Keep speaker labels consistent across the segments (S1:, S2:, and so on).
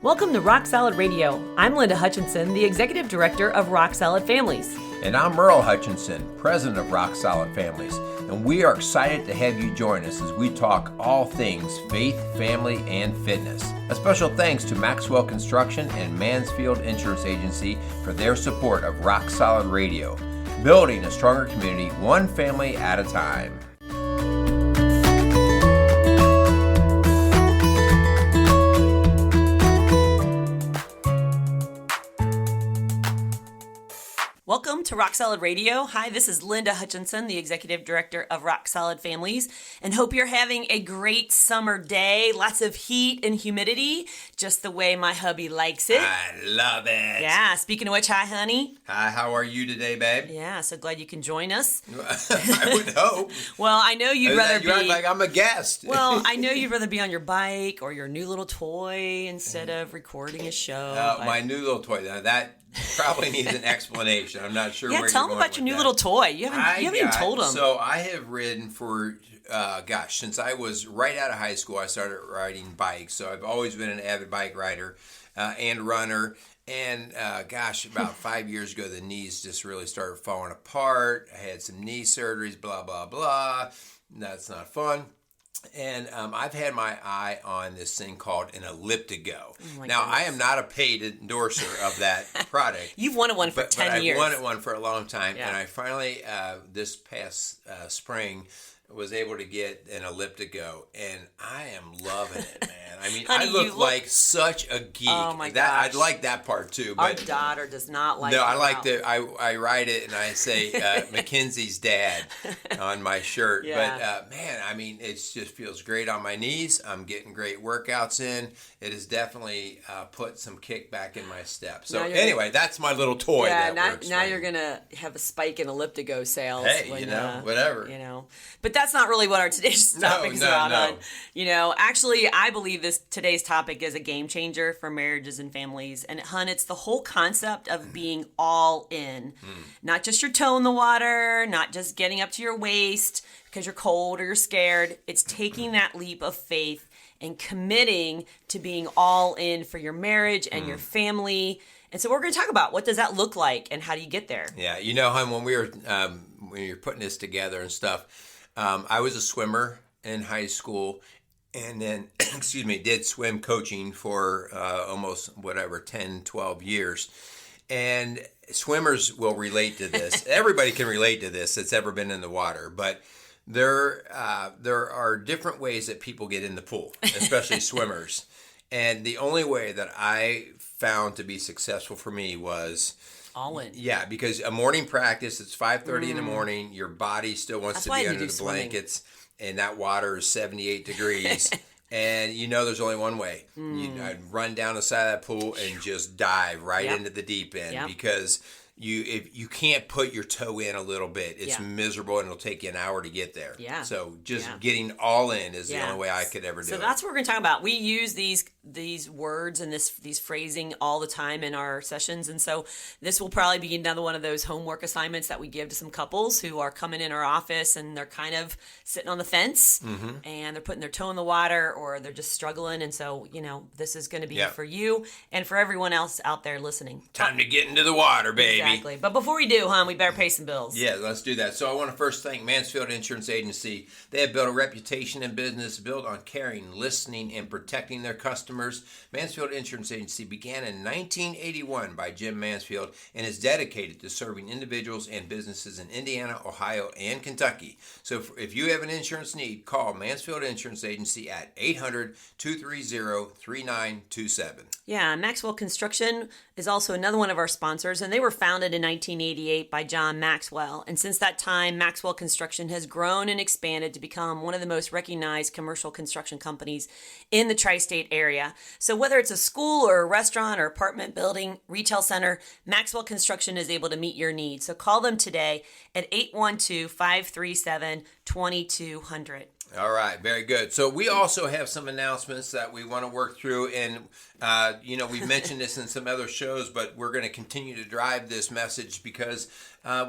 S1: Welcome to Rock Solid Radio. I'm Linda Hutchinson, the Executive Director of Rock Solid Families.
S2: And I'm Merrill Hutchinson, President of Rock Solid Families. And we are excited to have you join us as we talk all things faith, family, and fitness. A special thanks to Maxwell Construction and Mansfield Insurance Agency for their support of Rock Solid Radio, building a stronger community one family at a time.
S1: Welcome to Rock Solid Radio. Hi, this is Linda Hutchinson, the Executive Director of Rock Solid Families, and hope you're having a great summer day. Lots of heat and humidity, just the way my hubby likes it.
S2: I love it.
S1: Yeah, speaking of which, hi, honey.
S2: Hi, how are you today, babe?
S1: Yeah, so glad you can join us.
S2: I would hope.
S1: Well, I know you'd rather
S2: you act like I'm a guest.
S1: Well, I know you'd rather be on your bike or your new little toy instead of recording a show.
S2: My new little toy, that probably needs an explanation. I'm not sure where you're going with that.
S1: Yeah, tell them about your new little toy. You haven't even told them.
S2: So I have ridden for, since I was right out of high school, I started riding bikes. So I've always been an avid bike rider and runner. And about 5 years ago, the knees just really started falling apart. I had some knee surgeries, blah, blah, blah. That's not fun. And I've had my eye on this thing called an elliptigo. Now, I am not a paid endorser of that product.
S1: You've wanted one for 10 years.
S2: I've wanted one for a long time.
S1: Yeah.
S2: And I finally, this past spring, was able to get an elliptigo, and I am loving it, man. I mean,
S1: Honey,
S2: I look like such a geek.
S1: Oh my gosh.
S2: I like that part too.
S1: Our
S2: But
S1: daughter does not like it.
S2: no, I like
S1: out.
S2: the I write it and I say Mackenzie's dad on my shirt.
S1: Yeah.
S2: But man, I mean, it just feels great on my knees. I'm getting great workouts in. It has definitely put some kick back in my step. So anyway, that's my little toy.
S1: Yeah,
S2: that
S1: now you're gonna have a spike in elliptigo sales.
S2: Hey,
S1: when,
S2: whatever.
S1: But that's not really what our today's topic is about.
S2: No.
S1: Actually, I believe today's topic is a game changer for marriages and families. And it's the whole concept of being all in, not just your toe in the water, not just getting up to your waist because you're cold or you're scared. It's taking that leap of faith and committing to being all in for your marriage and your family. And so we're going to talk about what does that look like and how do you get there?
S2: Yeah, hon, when when you're putting this together and stuff, I was a swimmer in high school, and then, did swim coaching for almost 10, 12 years. And swimmers will relate to this. Everybody can relate to this that's ever been in the water, but there are different ways that people get in the pool, especially swimmers. And the only way that I found to be successful for me was
S1: all in.
S2: Yeah, because a morning practice, it's 5:30 in the morning. Your body still wants to be under the blankets, and that water is 78 degrees. And there's only one way. I'd run down the side of that pool and just dive right into the deep end because if you can't put your toe in a little bit, it's miserable and it'll take you an hour to get there. Yeah. So just getting all in is the only way I could ever do it.
S1: So that's what we're going to talk about. We use these words and these phrasing all the time in our sessions, and so this will probably be another one of those homework assignments that we give to some couples who are coming in our office and they're kind of sitting on the fence and they're putting their toe in the water or they're just struggling, and so this is going to be for you and for everyone else out there listening.
S2: Time to get into the water, baby.
S1: Exactly. But before we do, we better pay some bills.
S2: Yeah, let's do that. So I want to first thank Mansfield Insurance Agency. They have built a reputation in business built on caring, listening, and protecting their customers. Mansfield Insurance Agency began in 1981 by Jim Mansfield and is dedicated to serving individuals and businesses in Indiana, Ohio, and Kentucky. So if you have an insurance need, call Mansfield Insurance Agency at 800-230-3927.
S1: Yeah, Maxwell Construction is also another one of our sponsors, and they were founded in 1988 by John Maxwell. And since that time, Maxwell Construction has grown and expanded to become one of the most recognized commercial construction companies in the tri-state area. So whether it's a school or a restaurant or apartment building, retail center, Maxwell Construction is able to meet your needs. So call them today at 812-537-2200.
S2: All right, very good. So we also have some announcements that we want to work through, and we've mentioned this in some other shows, but we're going to continue to drive this message because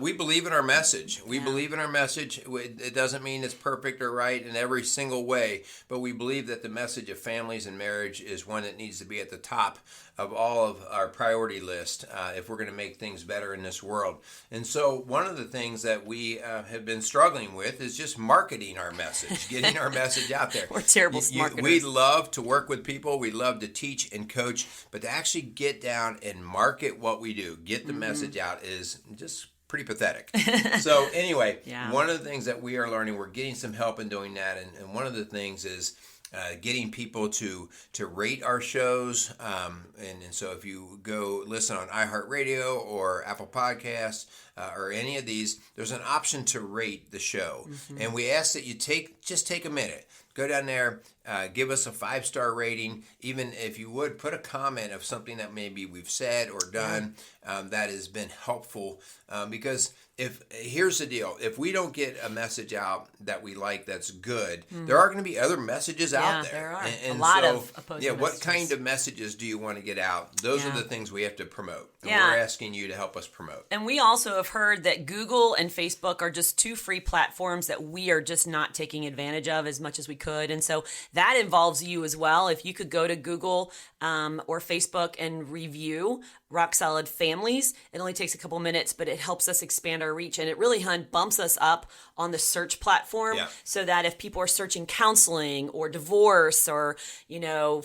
S2: We believe in our message. We believe in our message. It doesn't mean it's perfect or right in every single way, but we believe that the message of families and marriage is one that needs to be at the top of all of our priority list if we're going to make things better in this world. And so one of the things that we have been struggling with is just marketing our message, getting our message out there.
S1: We're terrible marketers.
S2: We love to work with people. We love to teach and coach, but to actually get down and market what we do, get the message out is just pretty pathetic. So anyway, one of the things that we are learning, we're getting some help in doing that. And one of the things is getting people to rate our shows. And so if you go listen on iHeartRadio or Apple Podcasts or any of these, there's an option to rate the show. And we ask that you take a minute. Go down there, give us a 5-star rating. Even if you would, put a comment of something that maybe we've said or done that has been helpful. Because here's the deal. If we don't get a message out that we like that's good, there are going to be other messages out there.
S1: There are.
S2: And
S1: a lot
S2: so,
S1: of opposing
S2: what
S1: messages.
S2: kind of messages do you want to get out? Those are the things we have to promote. And we're asking you to help us promote.
S1: And we also have heard that Google and Facebook are just 2 free platforms that we are just not taking advantage of as much as we could. And so that involves you as well. If you could go to Google or Facebook and review Rock Solid Families, it only takes a couple minutes, but it helps us expand our reach. And it really, bumps us up on the search platform so that if people are searching counseling or divorce or,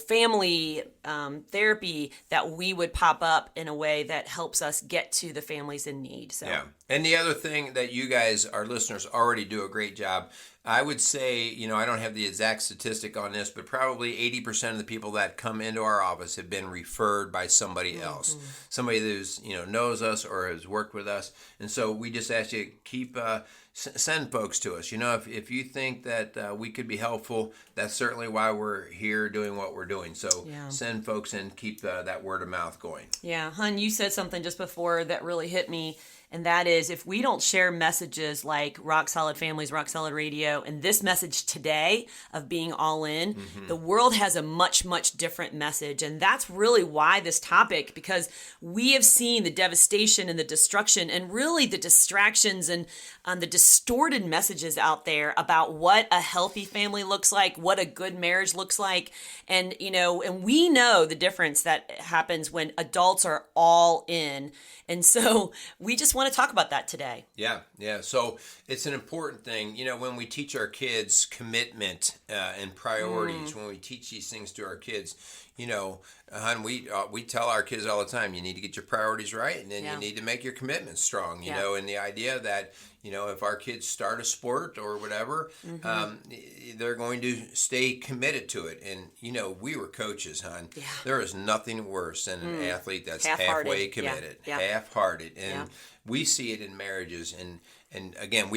S1: family therapy, that we would pop up in a way that helps us get to the families in need. So.
S2: Yeah. And the other thing that you guys, our listeners, already do a great job. I would say, I don't have the exact statistic on this, but probably 80% of the people that come into our office have been referred by somebody else, somebody who's, knows us or has worked with us. And so we just ask you to keep, send folks to us. If you think that we could be helpful, that's certainly why we're here doing what we're doing. So send folks and keep that word of mouth going.
S1: Yeah. Hun, you said something just before that really hit me. And that is, if we don't share messages like Rock Solid Families, Rock Solid Radio, and this message today of being all in, the world has a much, much different message. And that's really why this topic, because we have seen the devastation and the destruction and really the distractions and the distorted messages out there about what a healthy family looks like, what a good marriage looks like. And, and we know the difference that happens when adults are all in. And so we just want to talk about that today. Yeah.
S2: So it's an important thing. When we teach our kids commitment and priorities, when we teach these things to our kids, hon, we tell our kids all the time, you need to get your priorities right, and then you need to make your commitments strong, and the idea that, if our kids start a sport or whatever, they're going to stay committed to it. And, we were coaches, hon. Yeah. There is nothing worse than an athlete that's halfway committed, half-hearted. And we see it in marriages. And again,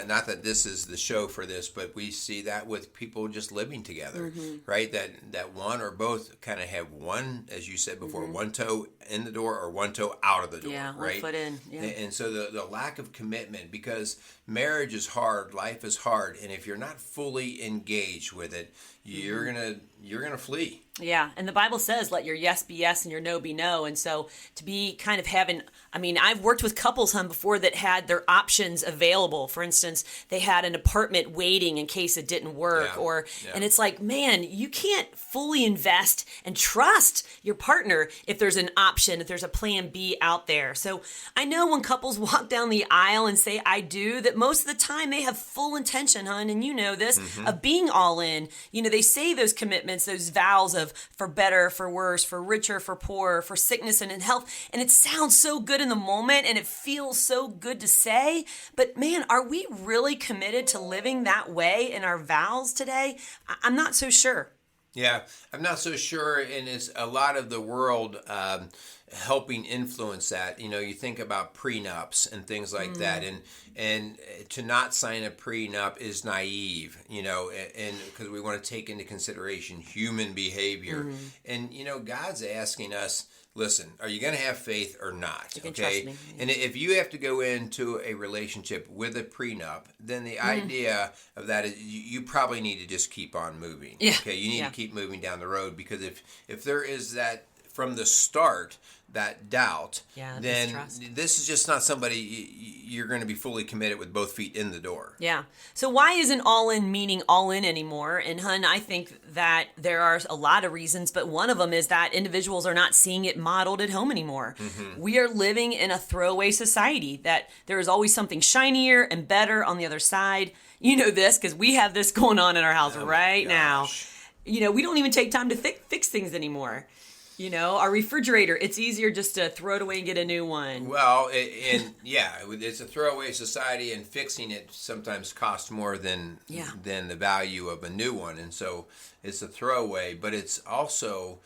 S2: not that this is the show for this, but we see that with people just living together, right? That one or both kind of have one, as you said before, one toe in the door or one toe out of the door, right?
S1: One foot in. Yeah.
S2: And so the lack of commitment, because marriage is hard, life is hard, and if you're not fully engaged with it, you're gonna flee.
S1: Yeah, and the Bible says, let your yes be yes and your no be no. And so to be kind of I've worked with couples, before that had their options available. For instance, they had an apartment waiting in case it didn't work. And it's like, man, you can't fully invest and trust your partner if there's an option, if there's a plan B out there. So I know when couples walk down the aisle and say, I do, that most of the time they have full intention, hon, and you know this, of being all in. They say those commitments, those vows of for better, for worse, for richer, for poorer, for sickness and in health. And it sounds so good in the moment and it feels so good to say. But man, are we really committed to living that way in our vows today? I'm not so sure.
S2: Yeah, I'm not so sure. And it's a lot of the world helping influence that. You think about prenups and things like that, and to not sign a prenup is naive, and because we want to take into consideration human behavior. And God's asking us, listen, are you going to have faith or not?
S1: You can trust me.
S2: And if you have to go into a relationship with a prenup, then the idea of that is you probably need to just keep on moving.
S1: Yeah.
S2: Okay, you need to keep moving down the road, because if there is that from the start that doubt,
S1: Yeah,
S2: then
S1: distrust.
S2: this is just not somebody you're going to be fully committed with both feet in the door.
S1: Yeah. So why isn't all in meaning all in anymore? And hun, I think that there are a lot of reasons, but one of them is that individuals are not seeing it modeled at home anymore. We are living in a throwaway society that there is always something shinier and better on the other side. You know this because we have this going on in our house right now. We don't even take time to fix things anymore. Our refrigerator, it's easier just to throw it away and get a new one.
S2: Well, it's a throwaway society, and fixing it sometimes costs more than the value of a new one. And so it's a throwaway, but it's also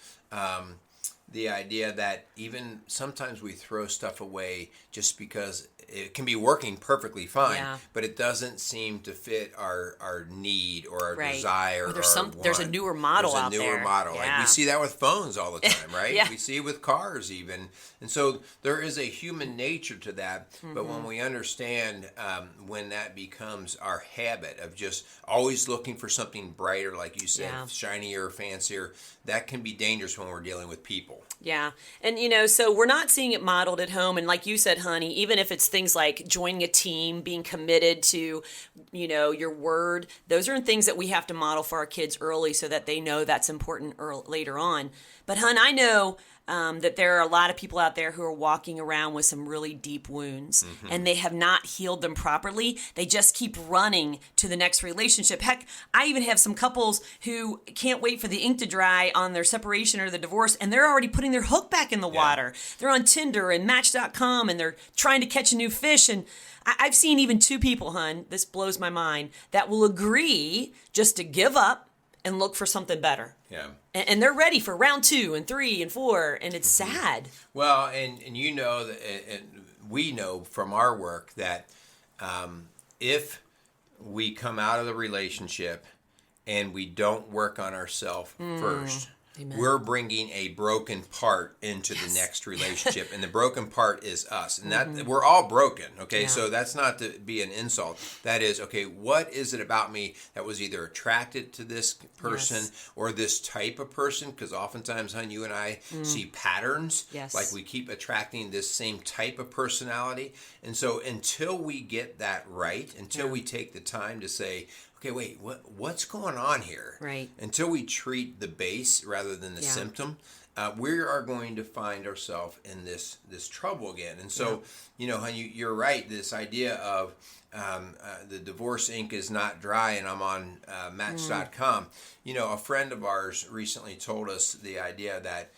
S2: the idea that even sometimes we throw stuff away just because it can be working perfectly fine, but it doesn't seem to fit our need or our desire. Or
S1: there's a newer model out there.
S2: There's a newer model.
S1: Yeah.
S2: Like we see that with phones all the time, right?
S1: Yeah.
S2: We see it with cars even. And so there is a human nature to that. But when we understand when that becomes our habit of just always looking for something brighter, like you said, shinier, fancier, that can be dangerous when we're dealing with people.
S1: Yeah. And, so we're not seeing it modeled at home. And like you said, honey, even if it's things like joining a team, being committed to, your word, those are things that we have to model for our kids early so that they know that's important later on. But, hun, I know that there are a lot of people out there who are walking around with some really deep wounds and they have not healed them properly. They just keep running to the next relationship. Heck, I even have some couples who can't wait for the ink to dry on their separation or the divorce, and they're already putting their hook back in the water. They're on Tinder and Match.com and they're trying to catch a new fish. And I've seen even two people, hun, this blows my mind, that will agree just to give up and look for something better.
S2: Yeah.
S1: And they're ready for round 2 and 3 and 4, and it's sad.
S2: Well, and that, and we know from our work that if we come out of the relationship and we don't work on ourselves first, Amen. We're bringing a broken part into the next relationship, and the broken part is us. And that we're all broken, okay? Yeah. So that's not to be an insult. That is, okay, what is it about me that was either attracted to this person or this type of person? Because oftentimes, hon, you and I see patterns.
S1: Yes.
S2: Like we keep attracting this same type of personality. And so until we get that right, until we take the time to say, okay, wait, what's going on here?
S1: Right.
S2: Until we treat the base rather than the symptom, we are going to find ourselves in this trouble again. And so, hon, you're right. This idea of the divorce ink is not dry, and I'm on Match.com. A friend of ours recently told us the idea that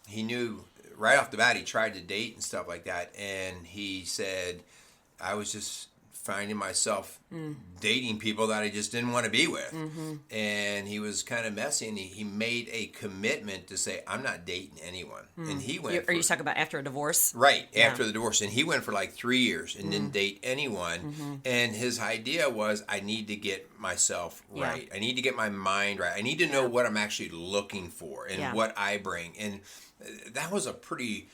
S2: he knew right off the bat he tried to date and stuff like that, and he said, I was just finding myself dating people that I just didn't want to be with. And he was kind of messy, and he made a commitment to say, I'm not dating anyone. And he went
S1: Are you talking about after a divorce?
S2: Right, after the divorce. And he went for like 3 years and didn't date anyone. And his idea was, I need to get myself right. I need to get my mind right. I need to know what I'm actually looking for and what I bring. And that was a pretty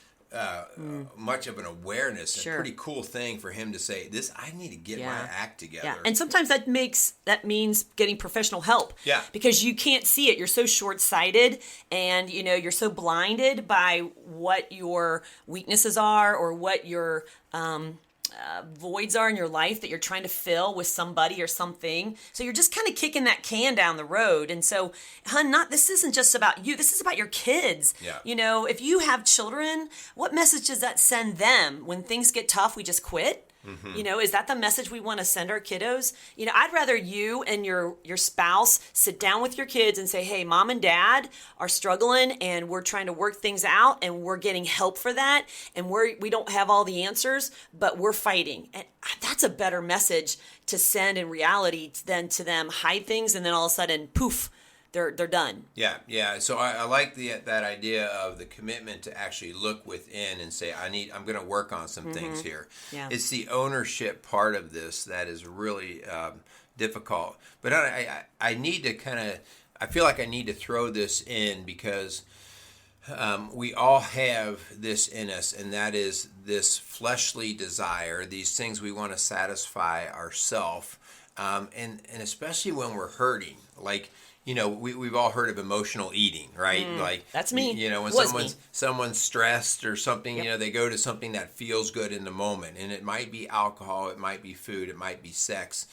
S2: much of an awareness, a pretty cool thing for him to say, this, I need to get my act together.
S1: Yeah. And sometimes that means getting professional help. Yeah. Because you can't see it. You're so short-sighted, and you're so blinded by what your weaknesses are or what your voids are in your life that you're trying to fill with somebody or something. So you're just kind of kicking that can down the road. And so, hun, this isn't just about you. This is about your kids. Yeah. If you have children, what message does that send them? When things get tough, we just quit? Is that the message we want to send our kiddos? I'd rather you and your spouse sit down with your kids and say, hey, mom and dad are struggling and we're trying to work things out and we're getting help for that. And we don't have all the answers, but we're fighting. And that's a better message to send in reality than to them hide things and then all of a sudden, poof, they're done.
S2: Yeah. So I like that idea of the commitment to actually look within and say, I'm going to work on some things here. Yeah. It's the ownership part of this that is really difficult. But I need to I feel like I need to throw this in because we all have this in us, and that is this fleshly desire, these things we want to satisfy ourselves. And especially when we're hurting, like, we've all heard of emotional eating, right? Like,
S1: that's me.
S2: When someone's stressed or something, they go to something that feels good in the moment, and it might be alcohol, it might be food, it might be sex.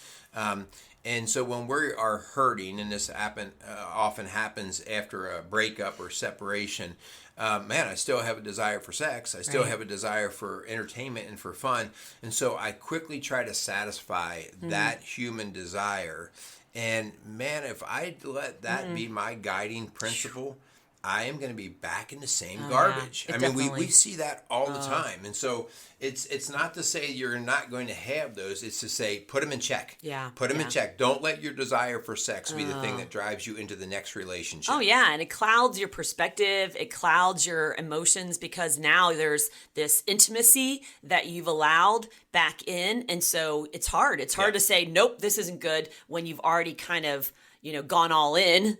S2: And so when we are hurting, and this often happens after a breakup or separation, I still have a desire for sex. I still have a desire for entertainment and for fun. And so I quickly try to satisfy that human desire. And man, if I let that be my guiding principle, I am going to be back in the same garbage.
S1: Yeah,
S2: I mean, we see that all the time. And so it's not to say you're not going to have those. It's to say, put them in check.
S1: Yeah.
S2: Put them in check. Don't let your desire for sex be the thing that drives you into the next relationship.
S1: Oh, yeah. And it clouds your perspective. It clouds your emotions because now there's this intimacy that you've allowed back in. And so it's hard. It's hard to say, nope, this isn't good when you've already kind of, gone all in.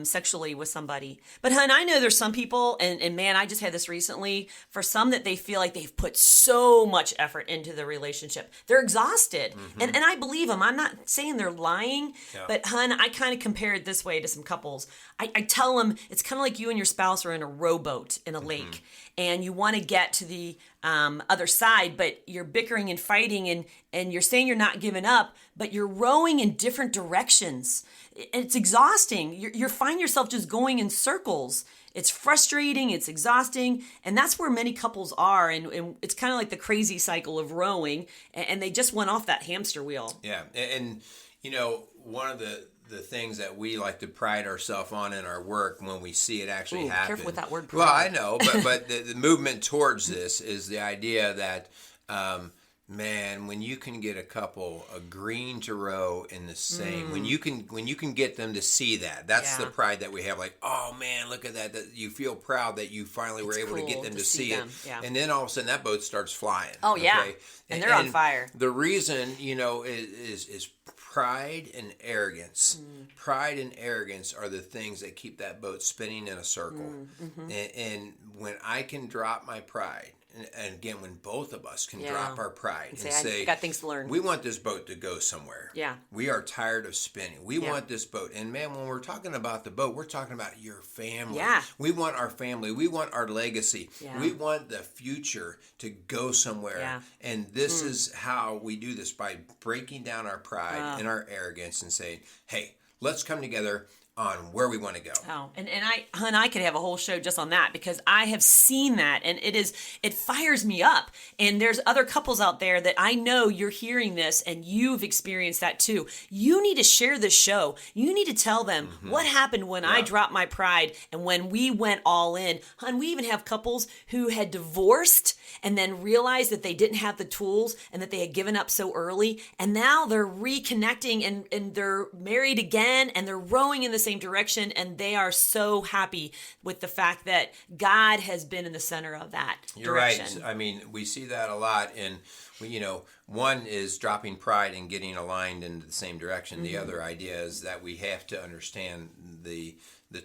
S1: Sexually with somebody. But hun, I know there's some people, and man, I just had this recently, for some that they feel like they've put so much effort into the relationship. They're exhausted. And I believe them. I'm not saying they're lying, but hun, I kind of compare it this way to some couples. I tell them it's kind of like you and your spouse are in a rowboat in a lake, and you want to get to the other side, but you're bickering and fighting, and you're saying you're not giving up, but you're rowing in different directions. It's exhausting. You find yourself just going in circles. It's frustrating. It's exhausting. And that's where many couples are. And it's kind of like the crazy cycle of rowing. And they just went off that hamster wheel.
S2: Yeah. And one of the things that we like to pride ourselves on in our work when we see it actually happen.
S1: Careful with that word.
S2: Pride. Well, I know, but the movement towards this is the idea that, when you can get a couple agreeing to row in the same, when you can get them to see that's the pride that we have. Like, oh man, look at that! That you feel proud that you finally were able to get them to see it, and then all of a sudden that boat starts flying.
S1: Oh yeah, okay? and they're on fire.
S2: The reason is pride and arrogance. Pride and arrogance are the things that keep that boat spinning in a circle. And when I can drop my pride. And again, when both of us can drop our pride and say,
S1: I got things to learn.
S2: We want this boat to go somewhere.
S1: Yeah.
S2: We are tired of spinning. We want this boat. And man, when we're talking about the boat, we're talking about your family.
S1: Yeah.
S2: We want our family. We want our legacy.
S1: Yeah.
S2: We want the future to go somewhere. Yeah. And this is how we do this, by breaking down our pride and our arrogance and saying, hey, let's come together on where we want to go.
S1: Oh, and I could have a whole show just on that, because I have seen that, and it fires me up. And there's other couples out there that I know you're hearing this and you've experienced that too. You need to share this show. You need to tell them what happened when I dropped my pride and when we went all in. Hun, we even have couples who had divorced and then realized that they didn't have the tools and that they had given up so early. And now they're reconnecting and they're married again and they're rowing in the same direction, and they are so happy with the fact that God has been in the center of that direction.
S2: You're right. I mean, we see that a lot, and one is dropping pride and getting aligned in the same direction. The other idea is that we have to understand the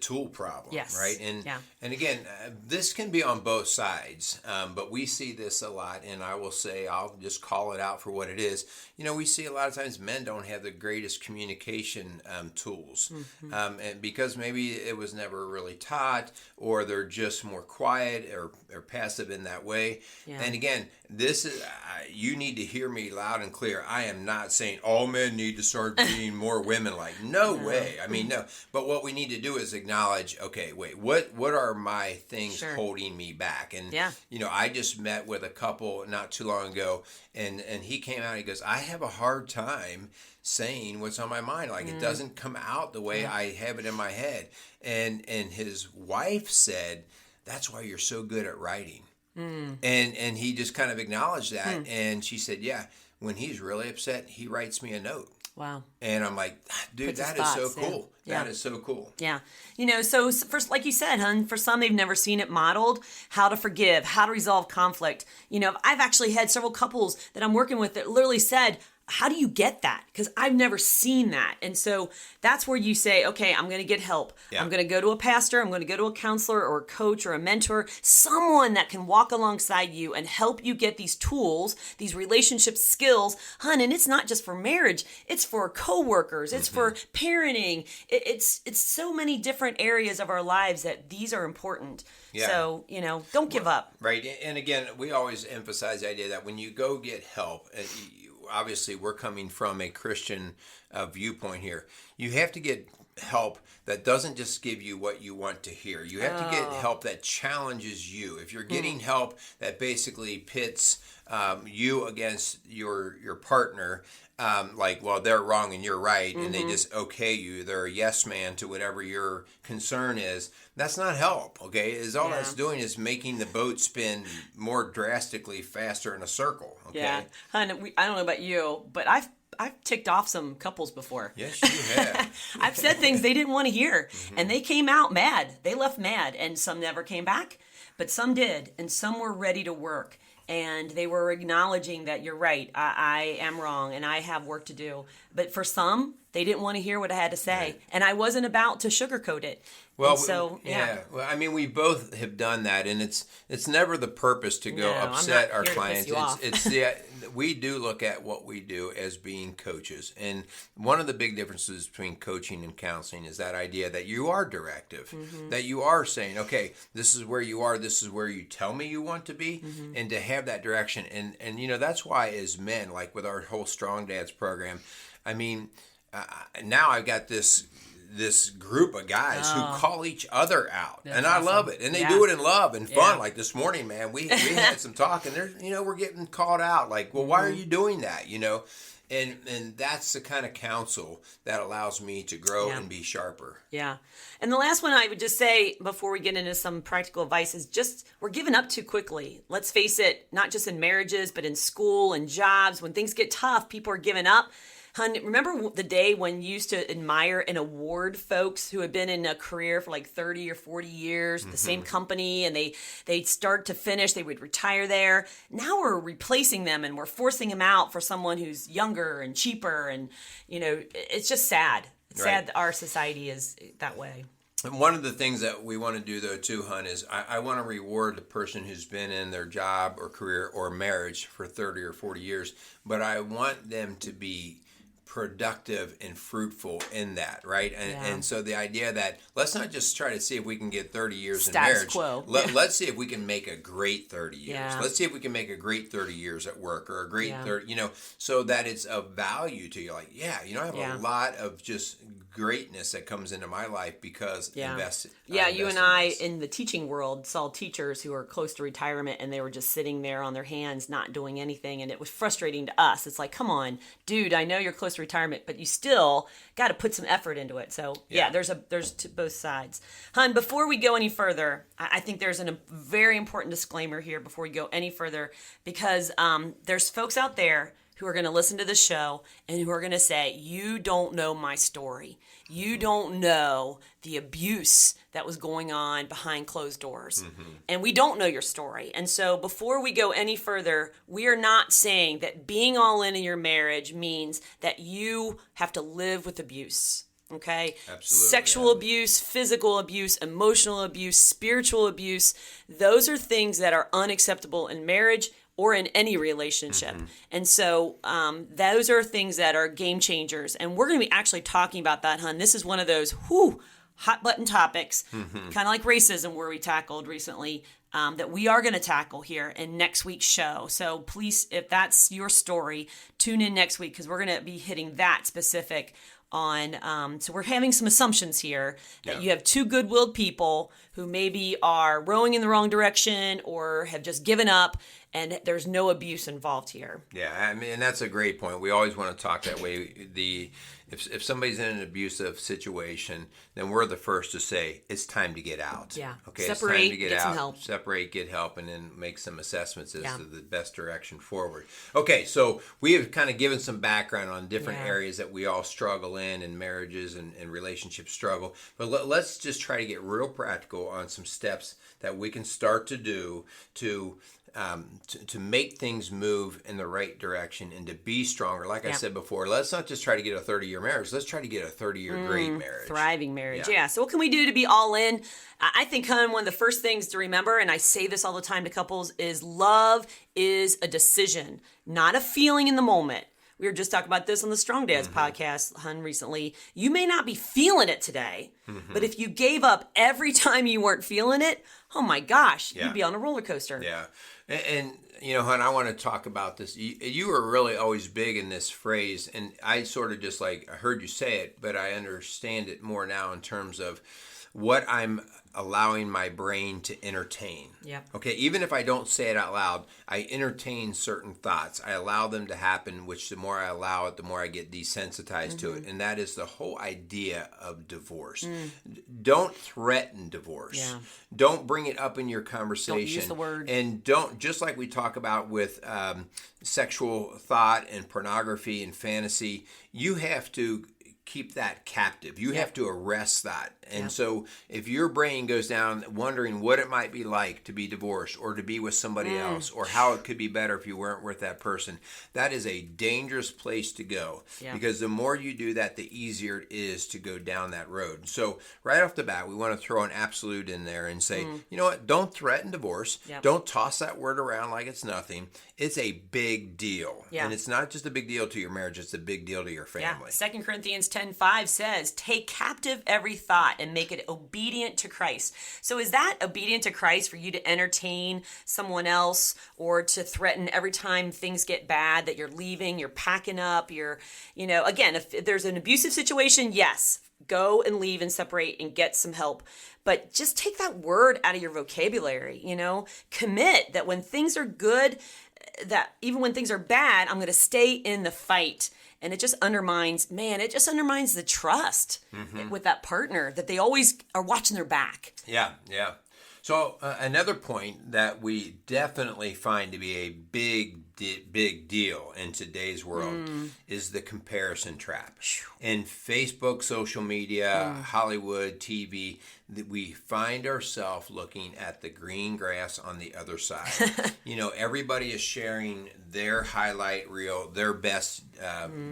S2: tool problem, right? And again, this can be on both sides, but we see this a lot, and I'll just call it out for what it is. We see a lot of times men don't have the greatest communication tools, and because maybe it was never really taught, or they're just more quiet or passive in that way. Yeah. And again, this is you need to hear me loud and clear. I am not saying all men need to start being more women-like. No way. I mean, no. But what we need to do is acknowledge, okay, wait, what are my things holding me back? And I just met with a couple not too long ago, and he came out and he goes, I have a hard time saying what's on my mind. Like it doesn't come out the way I have it in my head. And his wife said, that's why you're so good at writing. And he just kind of acknowledged that. And she said, yeah, when he's really upset, he writes me a note.
S1: Wow.
S2: And I'm like, dude, that is so cool. That is so cool.
S1: Yeah. So first, like you said, hun, for some, they've never seen it modeled, how to forgive, how to resolve conflict. I've actually had several couples that I'm working with that literally said, how do you get that? Because I've never seen that. And so that's where you say, okay, I'm going to get help.
S2: Yeah.
S1: I'm going to go to a pastor. I'm going to go to a counselor or a coach or a mentor, someone that can walk alongside you and help you get these tools, these relationship skills. Hun, and it's not just for marriage. It's for coworkers. It's for parenting. It's so many different areas of our lives that these are important.
S2: Yeah.
S1: So, don't give up.
S2: Right. And again, we always emphasize the idea that when you go get help, obviously we're coming from a Christian viewpoint here. You have to get help that doesn't just give you what you want to hear. You have to get help that challenges you. If you're getting help that basically pits you against your partner, well, they're wrong and you're right, and they just okay you. They're a yes man to whatever your concern is. That's not help, okay? All that's doing is making the boat spin more drastically faster in a circle, okay?
S1: Yeah. Hun, I don't know about you, but I've ticked off some couples before.
S2: Yes, you have.
S1: I've said things they didn't want to hear, and they came out mad. They left mad, and some never came back, but some did, and some were ready to work. And they were acknowledging that you're right, I am wrong, and I have work to do. But for some, they didn't want to hear what I had to say. Right. And I wasn't about to sugarcoat it.
S2: Well,
S1: so, yeah.
S2: Well, I mean, we both have done that, and it's never the purpose to go upset our clients. We do look at what we do as being coaches, and one of the big differences between coaching and counseling is that idea that you are directive, that you are saying, okay, this is where you are, this is where you tell me you want to be, and to have that direction, and that's why as men, like with our whole Strong Dads program, I mean, now I've got this group of guys who call each other out, and I love it, and they do it in love and fun. Like this morning, man, we had some talk, and we're getting called out. Like, well, why are you doing that? And that's the kind of counsel that allows me to grow and be sharper.
S1: Yeah. And the last one I would just say before we get into some practical advice is just we're giving up too quickly. Let's face it, not just in marriages, but in school and jobs. When things get tough, people are giving up. Hun, remember the day when you used to admire and award folks who had been in a career for like 30 or 40 years, the same company, and they'd start to finish, they would retire there. Now we're replacing them and we're forcing them out for someone who's younger and cheaper. And, it's just sad. It's sad that our society is that way.
S2: And one of the things that we want to do, though, too, Hun, is I want to reward the person who's been in their job or career or marriage for 30 or 40 years, but I want them to be productive and fruitful in that, right? And so the idea that let's not just try to see if we can get 30 years
S1: Status
S2: in marriage.
S1: Quo.
S2: Let's see if we can make a great 30 years.
S1: Yeah.
S2: Let's see if we can make a great 30 years at work or a great 30, so that it's of value to you. Like, I have a lot of just greatness that comes into my life because invested.
S1: Yeah, you and I in the teaching world saw teachers who are close to retirement and they were just sitting there on their hands not doing anything, and it was frustrating to us. It's like, come on, dude, I know you're close to retirement, but you still got to put some effort into it. So there's both sides. Hun, before we go any further, I think there's a very important disclaimer here before we go any further, because there's folks out there who are going to listen to the show and who are going to say, you don't know my story. You don't know the abuse that was going on behind closed doors. And we don't know your story. And so before we go any further, we are not saying that being all in your marriage means that you have to live with abuse. Okay?
S2: Absolutely.
S1: Sexual abuse, physical abuse, emotional abuse, spiritual abuse. Those are things that are unacceptable in marriage or in any relationship. And so those are things that are game changers. And we're going to be actually talking about that, Hun. This is one of those hot button topics, kind of like racism where we tackled recently, that we are going to tackle here in next week's show. So please, if that's your story, tune in next week because we're going to be hitting that specific on. So we're having some assumptions here that you have two good-willed people who maybe are rowing in the wrong direction or have just given up, and there's no abuse involved here.
S2: Yeah, I mean, and that's a great point. We always want to talk that way. If somebody's in an abusive situation, then we're the first to say it's time to get out.
S1: Yeah.
S2: Okay.
S1: Separate,
S2: it's time to get out.
S1: Some help.
S2: Separate, get help, and then make some assessments as to the best direction forward. Okay, so we have kind of given some background on different areas that we all struggle in marriages and relationships struggle. But let's just try to get real practical on some steps that we can start to do to to make things move in the right direction and to be stronger. Like I said before, let's not just try to get a 30-year marriage. Let's try to get a 30-year great marriage.
S1: Thriving marriage. Yeah. So what can we do to be all in? I think, one of the first things to remember, and I say this all the time to couples, is love is a decision, not a feeling in the moment. We were just talking about this on the Strong Dads podcast, Hun, recently. You may not be feeling it today, but if you gave up every time you weren't feeling it, oh my gosh, you'd be on a roller coaster.
S2: Yeah. And Hun, I want to talk about this. You were really always big in this phrase, and I sort of just I heard you say it, but I understand it more now in terms of what I'm allowing my brain to entertain.
S1: Yeah.
S2: Okay, even if I don't say it out loud, I entertain certain thoughts. I allow them to happen, which the more I allow it, the more I get desensitized to it. And that is the whole idea of divorce. Don't threaten divorce.
S1: Yeah.
S2: Don't bring it up in your conversation.
S1: Don't use the word.
S2: And don't, just like we talk about with sexual thought and pornography and fantasy, you have to keep that captive. You have to arrest that. And so if your brain goes down wondering what it might be like to be divorced or to be with somebody else or how it could be better if you weren't with that person, that is a dangerous place to go. Because the more you do that, the easier it is to go down that road. So right off the bat, we want to throw an absolute in there and say, you know what, don't threaten divorce. Don't toss that word around like it's nothing. It's a big deal. And it's not just a big deal to your marriage, it's a big deal to your family.
S1: 2 Corinthians 10:5 says, take captive every thought and make it obedient to Christ. So is that obedient to Christ for you to entertain someone else or to threaten every time things get bad that you're leaving, you're packing up, again, if there's an abusive situation, yes, go and leave and separate and get some help. But just take that word out of your vocabulary, commit that when things are good, that even when things are bad, I'm going to stay in the fight. And it just undermines the trust with that partner, that they always are watching their back.
S2: Yeah. So another point that we definitely find to be a big deal in today's world is the comparison trap. In Facebook, social media, Hollywood, TV, that we find ourselves looking at the green grass on the other side. Everybody is sharing their highlight reel, their best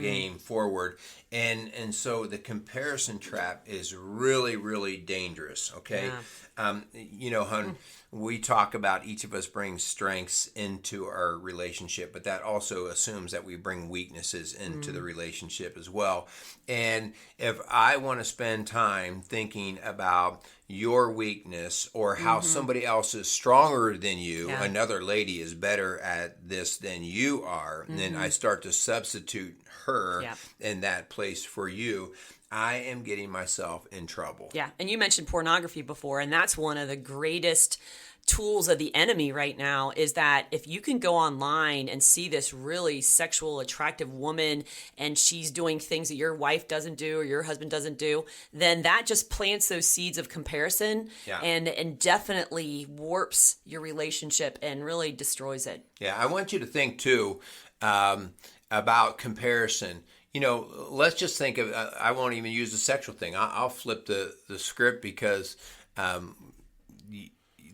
S2: game forward. And so the comparison trap is really, really dangerous, okay? Hun, we talk about each of us brings strengths into our relationship, but that also assumes that we bring weaknesses into the relationship as well. And if I want to spend time thinking about your weakness or how somebody else is stronger than you, another lady is better at this than you are, and then I start to substitute her in that place for you, I am getting myself in trouble.
S1: Yeah, and you mentioned pornography before, and that's one of the greatest tools of the enemy right now, is that if you can go online and see this really sexual, attractive woman and she's doing things that your wife doesn't do or your husband doesn't do, then that just plants those seeds of comparison and definitely warps your relationship and really destroys it.
S2: Yeah, I want you to think too about comparison. Let's just think of, I won't even use the sexual thing. I'll flip the script because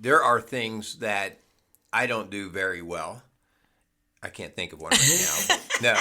S2: there are things that I don't do very well. I can't think of one right now.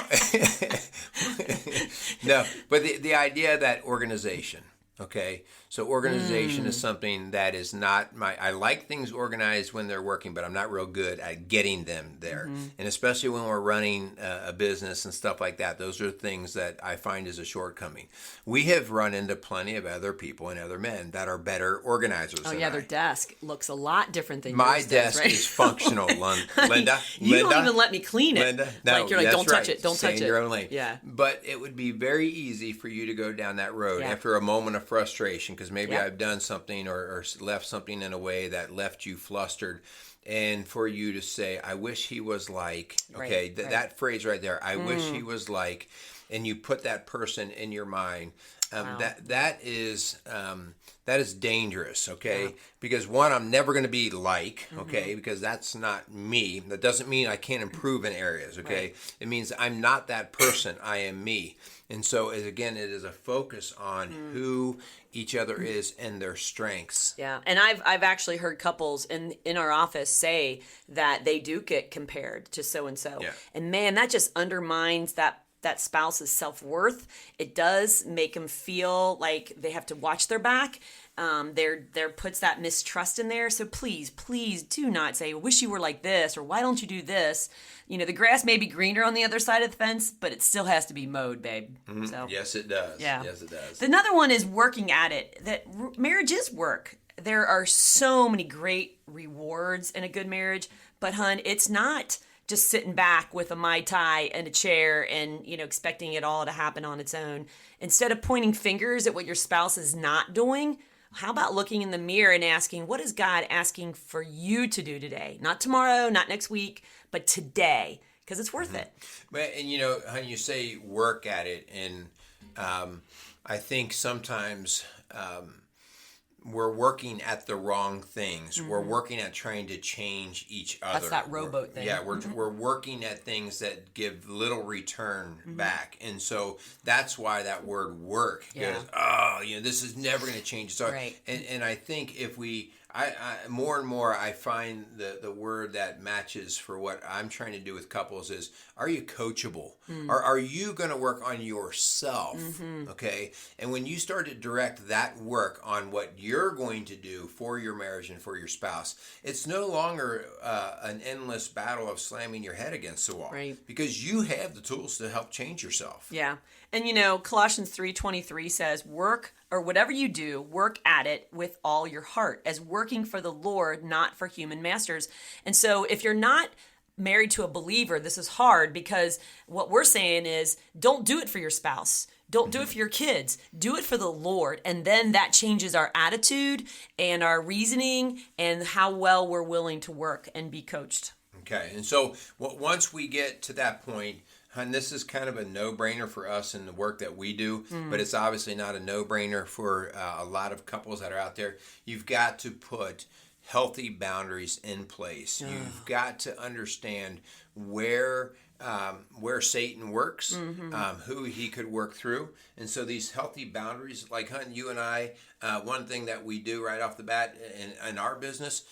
S2: No, but the idea that organization, okay? So organization is something that is not I like things organized when they're working, but I'm not real good at getting them there. And especially when we're running a business and stuff like that, those are things that I find is a shortcoming. We have run into plenty of other people and other men that are better organizers than
S1: their desk looks a lot different than
S2: my
S1: yours
S2: desk
S1: does, right?
S2: is functional, Linda.
S1: You don't even let me clean it.
S2: Linda, no,
S1: you're like, don't touch it, don't
S2: Stay
S1: touch
S2: in
S1: it.
S2: your own lane.
S1: Yeah.
S2: But it would be very easy for you to go down that road after a moment of frustration, because maybe I've done something or left something in a way that left you flustered, and for you to say, I wish he was like, that phrase right there, I wish he was like, and you put that person in your mind,
S1: Wow.
S2: That is dangerous, okay?
S1: Yeah.
S2: Because one, I'm never going to be like, okay, because that's not me. That doesn't mean I can't improve in areas, okay?
S1: Right.
S2: It means I'm not that person. I am me. And so, again, it is a focus on who each other is and their strengths.
S1: Yeah, and I've actually heard couples in our office say that they do get compared to so and so,
S2: Yeah.
S1: and man, that just undermines that spouse's self-worth. It does make them feel like they have to watch their back. There puts that mistrust in there. So please do not say, "Wish you were like this," or "Why don't you do this?" You know, the grass may be greener on the other side of the fence, but it still has to be mowed, babe. So
S2: Yes, it does.
S1: yeah.
S2: Yes, it does.
S1: Another one is working at it. That marriage is work. There are so many great rewards in a good marriage, but hun, it's not just sitting back with a Mai Tai and a chair and, you know, expecting it all to happen on its own. Instead of pointing fingers at what your spouse is not doing, how about looking in the mirror and asking, what is God asking for you to do today? Not tomorrow, not next week, but today, because it's worth it.
S2: But, and you know, honey, you say work at it, and I think sometimes we're working at the wrong things. We're working at trying to change each other.
S1: That's that rowboat thing.
S2: Yeah, we're working at things that give little return back, and so that's why that word "work" goes. Oh, you know, this is never going to change. So,
S1: Right.
S2: and I think if we. I more and more I find the word that matches for what I'm trying to do with couples is, are you coachable? Are you going to work on yourself? Okay, and when you start to direct that work on what you're going to do for your marriage and for your spouse, it's no longer an endless battle of slamming your head against the wall,
S1: Right.
S2: because you have the tools to help change yourself.
S1: Yeah. And you know, Colossians 3:23 says, work, or whatever you do, work at it with all your heart, as working for the Lord, not for human masters. And so if you're not married to a believer, this is hard, because what we're saying is, don't do it for your spouse. Don't do it for your kids. Do it for the Lord. And then that changes our attitude and our reasoning and how well we're willing to work and be coached.
S2: Okay, and so once we get to that point, and this is kind of a no-brainer for us in the work that we do, but it's obviously not a no-brainer for a lot of couples that are out there. You've got to put healthy boundaries in place. You've got to understand where Satan works, who he could work through. And so these healthy boundaries, like, hun, you and I, one thing that we do right off the bat in our business,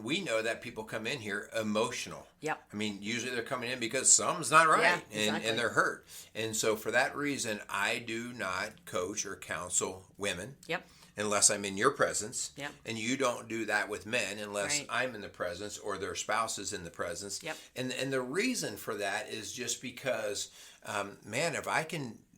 S2: we know that people come in here emotional.
S1: Yep.
S2: I mean, usually they're coming in because something's not right,
S1: Yeah, exactly.
S2: and they're hurt. And so for that reason, I do not coach or counsel women.
S1: Yep.
S2: Unless I'm in your presence.
S1: Yep.
S2: And you don't do that with men unless
S1: Right.
S2: I'm in the presence or their spouse is in the presence.
S1: Yep.
S2: And the reason for that is just because, man,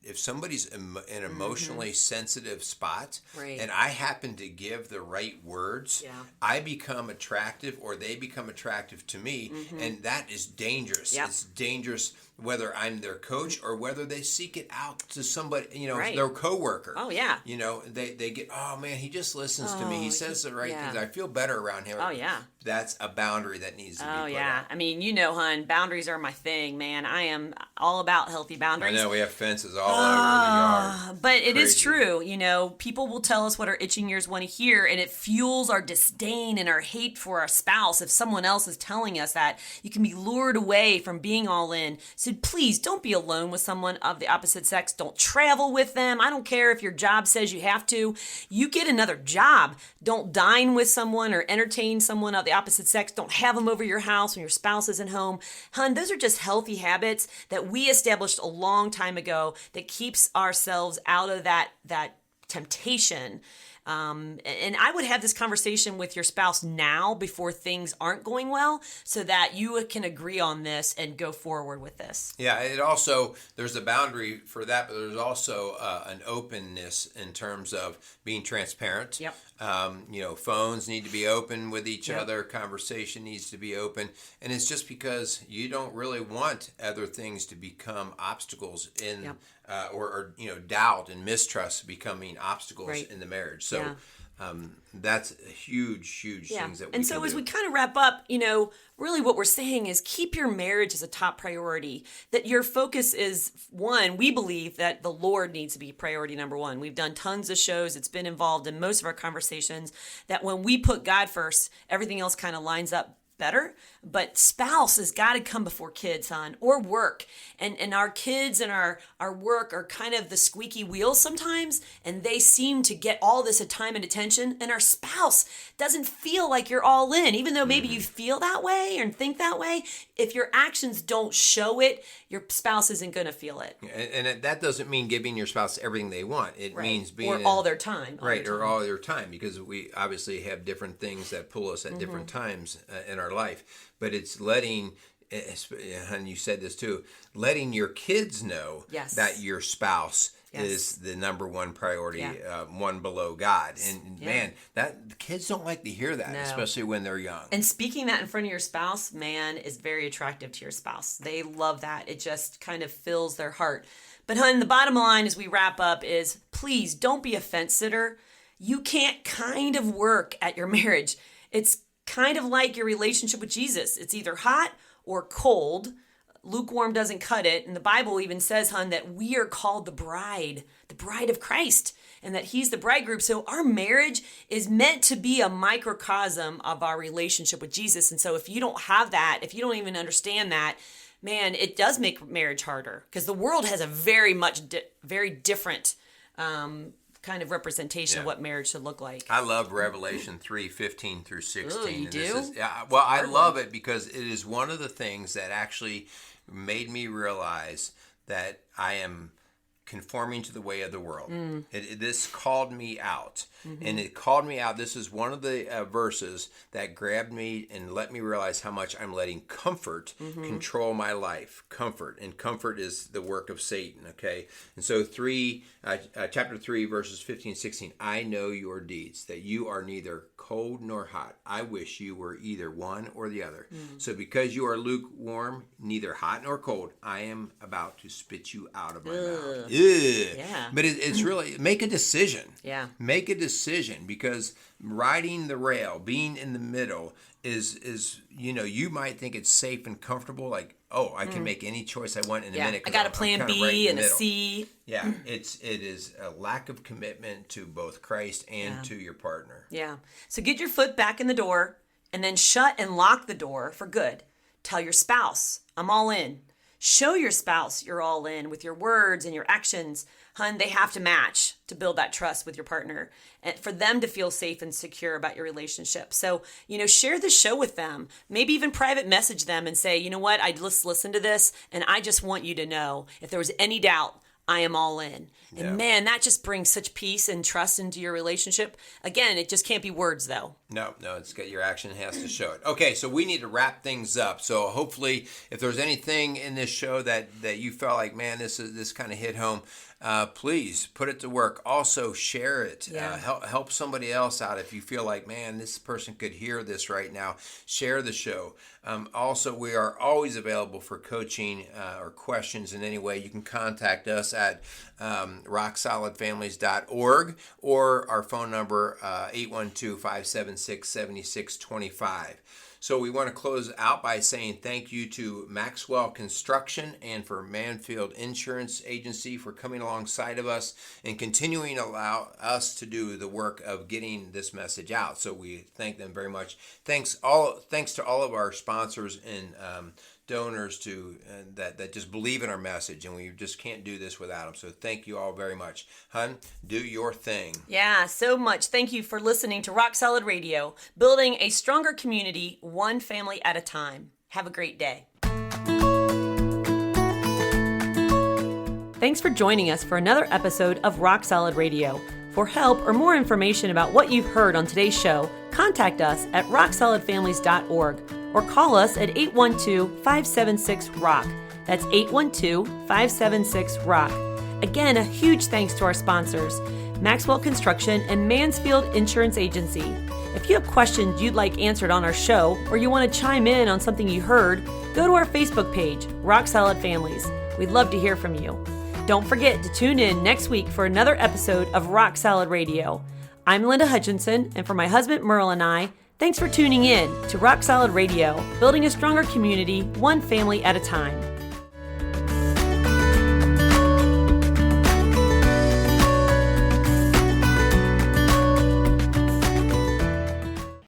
S2: if somebody's in an emotionally sensitive spot,
S1: Right.
S2: and I happen to give the right words,
S1: Yeah.
S2: I become attractive, or they become attractive to me, and that is dangerous.
S1: Yep.
S2: It's dangerous whether I'm their coach or whether they seek it out to somebody,
S1: Right.
S2: their coworker.
S1: Oh, yeah.
S2: They get, oh man, he just listens to me. He says the right
S1: yeah.
S2: things. I feel better around him.
S1: Oh, yeah.
S2: That's a boundary that needs to be
S1: Oh,
S2: put
S1: yeah.
S2: up.
S1: I mean, you know, hun, boundaries are my thing, man. I am all about healthy
S2: I
S1: boundaries.
S2: know we have fences all over the yard.
S1: But it is
S2: Crazy.
S1: true. You know, people will tell us what our itching ears want to hear, and it fuels our disdain and our hate for our spouse if someone else is telling us that. You can be lured away from being all in. So please don't be alone with someone of the opposite sex. Don't travel with them. I don't care if your job says you have to. You get another job. Don't dine with someone or entertain someone of the opposite sex. Don't have them over your house when your spouse isn't home. Hun, those are just healthy habits that we established a long time ago that keeps ourselves out of that temptation. And I would have this conversation with your spouse now before things aren't going well, so that you can agree on this and go forward with this.
S2: Yeah, it also, there's a boundary for that, but there's also an openness in terms of being transparent.
S1: Yep.
S2: Phones need to be open with each
S1: Yep.
S2: other. Conversation needs to be open. And it's just because you don't really want other things to become obstacles in,
S1: Yep.
S2: or doubt and mistrust becoming obstacles
S1: Right.
S2: in the marriage. So, That's huge things that we
S1: And so
S2: can
S1: as
S2: do.
S1: we kind of wrap up, really what we're saying is keep your marriage as a top priority. That your focus is, one, we believe that the Lord needs to be priority number one. We've done tons of shows. It's been involved in most of our conversations that when we put God first, everything else kind of lines up better. But spouse has got to come before kids, hon, or work. And our kids and our work are kind of the squeaky wheels sometimes, and they seem to get all this time and attention, and our spouse doesn't feel like you're all in, even though maybe you feel that way and think that way. If your actions don't show it, your spouse isn't going to feel it.
S2: And that doesn't mean giving your spouse everything they want. It means being
S1: or all their time.
S2: Or all their time, because we obviously have different things that pull us at different times in our life. But it's letting, and you said this too, letting your kids know that your spouse is the number one priority, one below God. And man, that the kids don't like to hear that, especially when they're young.
S1: And speaking that in front of your spouse, man, is very attractive to your spouse. They love that. It just kind of fills their heart. But hon, the bottom line as we wrap up is, please don't be a fence sitter. You can't kind of work at your marriage. It's kind of like your relationship with Jesus. It's either hot or cold. Lukewarm doesn't cut it. And the Bible even says, hon, that we are called the bride of Christ, and that he's the bridegroom. So our marriage is meant to be a microcosm of our relationship with Jesus. And so if you don't have that, if you don't even understand that, man, it does make marriage harder, because the world has a very different kind of representation of what marriage should look like.
S2: I love Revelation 3:15 through 16.
S1: Ooh, you do?
S2: I love it because it is one of the things that actually made me realize that I am conforming to the way of the world. This called me out. And it called me out. This is one of the verses that grabbed me and let me realize how much I'm letting comfort control my life. Comfort. And comfort is the work of Satan, okay? And so chapter 3, verses 15 and 16. I know your deeds, that you are neither cold nor hot. I wish you were either one or the other. So because you are lukewarm, neither hot nor cold, I am about to spit you out of my mouth. Yeah. But it's really, make a decision.
S1: Yeah.
S2: Make a decision, because riding the rail, being in the middle is you might think it's safe and comfortable, like, oh, I can make any choice I want in a minute.
S1: I got a plan B and a C.
S2: Yeah, it is a lack of commitment to both Christ and to your partner.
S1: Yeah. So get your foot back in the door, and then shut and lock the door for good. Tell your spouse, I'm all in. Show your spouse you're all in with your words and your actions. Hun, they have to match to build that trust with your partner and for them to feel safe and secure about your relationship. So, share the show with them. Maybe even private message them and say, you know what, I just listened to this and I just want you to know, if there was any doubt, I am all in. And man, that just brings such peace and trust into your relationship. Again, it just can't be words though.
S2: No, it's got, your action has to show it. Okay, so we need to wrap things up. So hopefully, if there's anything in this show that you felt like, man, this kind of hit home, please put it to work. Also, share it. Help somebody else out. If you feel like, man, this person could hear this right now, share the show. Also, we are always available for coaching or questions in any way. You can contact us at rocksolidfamilies.org or our phone number 812-576-7625. So we want to close out by saying thank you to Maxwell Construction and for Manfield Insurance Agency for coming alongside of us and continuing to allow us to do the work of getting this message out. So we thank them very much. Thanks to all of our sponsors and donors that just believe in our message, and we just can't do this without them. So thank you all very much. Hun, do your thing.
S1: Yeah, so much. Thank you for listening to Rock Solid Radio, building a stronger community, one family at a time. Have a great day. Thanks for joining us for another episode of Rock Solid Radio. For help or more information about what you've heard on today's show, contact us at rocksolidfamilies.org or call us at 812-576-ROCK. That's 812-576-ROCK. Again, a huge thanks to our sponsors, Maxwell Construction and Mansfield Insurance Agency. If you have questions you'd like answered on our show, or you want to chime in on something you heard, go to our Facebook page, Rock Solid Families. We'd love to hear from you. Don't forget to tune in next week for another episode of Rock Solid Radio. I'm Linda Hutchinson, and for my husband Merrill and I, thanks for tuning in to Rock Solid Radio, building a stronger community, one family at a time.